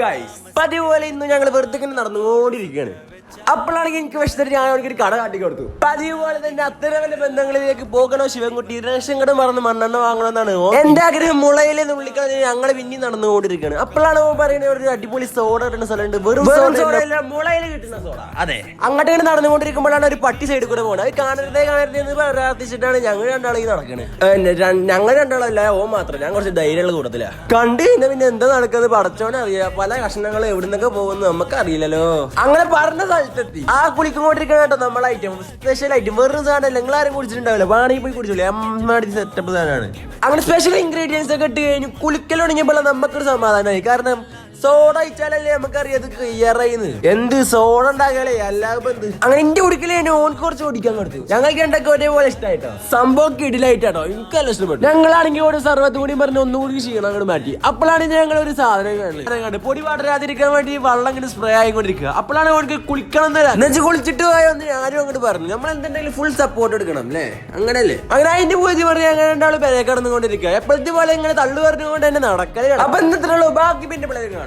Guys, പതിപോലെ ഇന്ന് ഞങ്ങൾ വെറുതെ നടന്നുകൊണ്ടിരിക്കുകയാണ്. അപ്പോഴാണെങ്കിൽ എനിക്ക് വിഷയത്തിൽ ഞാൻ ഒരു കട കാട്ടി കൊടുത്തു. പതിവ് പോലെ തന്നെ അത്തരം വല്ല ബന്ധങ്ങളിലേക്ക് പോകണോ ശിവൻകുട്ടി, റേഷൻ കട മറന്ന് മണ്ണെണ്ണ വാങ്ങണമെന്നാണ് എന്റെ ആഗ്രഹം. മുളയിലെ നുള്ളിക്കാൻ ഞങ്ങൾ പിന്നെയും നടന്നുകൊണ്ടിരിക്കുകയാണ്. അപ്പോഴാണ് പറയുന്നത് ഒരു അടിപൊളി സോഡ കിട്ടുന്ന സ്ഥലമുണ്ട്. വെറും സോഡ മുളയിൽ കിട്ടുന്ന സോഡ. അതെ, അങ്ങോട്ട് നടന്നുകൊണ്ടിരിക്കുമ്പോഴാണ് ഒരു പട്ടി സൈഡിൽ കൂടെ പോകുന്നത്. അത് കാണരുതേ എന്ന് പ്രാർത്ഥിച്ചിട്ടാണ് ഞങ്ങൾ രണ്ടാളെ നടക്കുന്നത്. ഞങ്ങൾ രണ്ടാളല്ല, ഓ മാത്രം. ഞാൻ കുറച്ച് ധൈര്യമുള്ള കൂട്ടത്തില. കണ്ടു കഴിഞ്ഞാൽ പിന്നെ എന്താ നടക്കുന്നത് പടച്ചോനെ അറിയാം. പല കഷ്ണങ്ങൾ എവിടുന്നൊക്കെ പോകുന്നു നമുക്ക് അറിയില്ലല്ലോ. അങ്ങനെ പറഞ്ഞ സ്ഥലത്തെത്തി. ആ കുളിക്കൊണ്ടിരിക്കണ കേട്ടോ നമ്മളെ ഐറ്റം, സ്പെഷ്യൽ ഐറ്റം. വെറും സാധനം നിങ്ങൾ ആരും കുടിച്ചിട്ടുണ്ടാവില്ല, വാണെങ്കിൽ പോയി കുടിച്ചോളൂ. അമ്മാടി സെറ്റപ്പ് സാധനമാണ്. അങ്ങനെ സ്പെഷ്യൽ ഇൻഗ്രീഡിയൻസ് ഒക്കെ ഇട്ട് കഴിഞ്ഞു കുളിക്കൽ തുടങ്ങിയപ്പോൾ നമുക്കൊരു സമാധാനമായി. കാരണം സോഡ അയച്ചാലല്ലേ നമുക്കറിയാം അത് ക്ലിയർ ആയിന്ന്. എന്ത് സോഡ ഉണ്ടാക്കാലേ, അല്ലാതെ എന്ത്. അങ്ങനെ എന്റെ കുടിക്കലേ ഓൻക്ക് കുറച്ച് ഓടിക്കാൻ കൊടുത്തു. ഞങ്ങൾക്ക് രണ്ടൊക്കെ ഒരേപോലെ ഇഷ്ടമായിട്ടോ. സംഭവം കിടിലായിട്ടോ, എനിക്കല്ല ഇഷ്ടപ്പെട്ടു. ഞങ്ങളാണെങ്കിൽ ഒരു സർവത്ത് കൂടി പറഞ്ഞ് ഒന്നുകൂടി ക്ഷീണം അങ്ങോട്ട് മാറ്റി. അപ്പോഴാണ് ഞങ്ങൾ ഒരു സാധനം കണ്ടത്. പൊടി പാടരാതിരിക്കാൻ വേണ്ടി വെള്ളം ഇങ്ങനെ സ്പ്രേ ആയിക്കൊണ്ടിരിക്കുക. അപ്പോഴാണ് ഓർക്ക് കുളിക്കണം എന്നുവെച്ച് കുളിച്ചിട്ട് പോയെന്ന് ആരും അങ്ങോട്ട് പറഞ്ഞു. നമ്മൾ എന്തുണ്ടെങ്കിലും ഫുൾ സപ്പോർട്ട് എടുക്കണം അല്ലേ, അങ്ങനെയല്ലേ. അങ്ങനെ അതിന്റെ പൂജ പറഞ്ഞ് അങ്ങനെ രണ്ടാൾ പെരേ കടന്നുകൊണ്ടിരിക്കുക. എപ്പോഴത്തെ പോലെ ഇങ്ങനെ തള്ളു പറഞ്ഞുകൊണ്ട് തന്നെ നടക്കല്. അപ്പൊ എന്തിനുള്ളൂ, ബാക്കി പിന്നെ പിള്ളേർ കാണാം.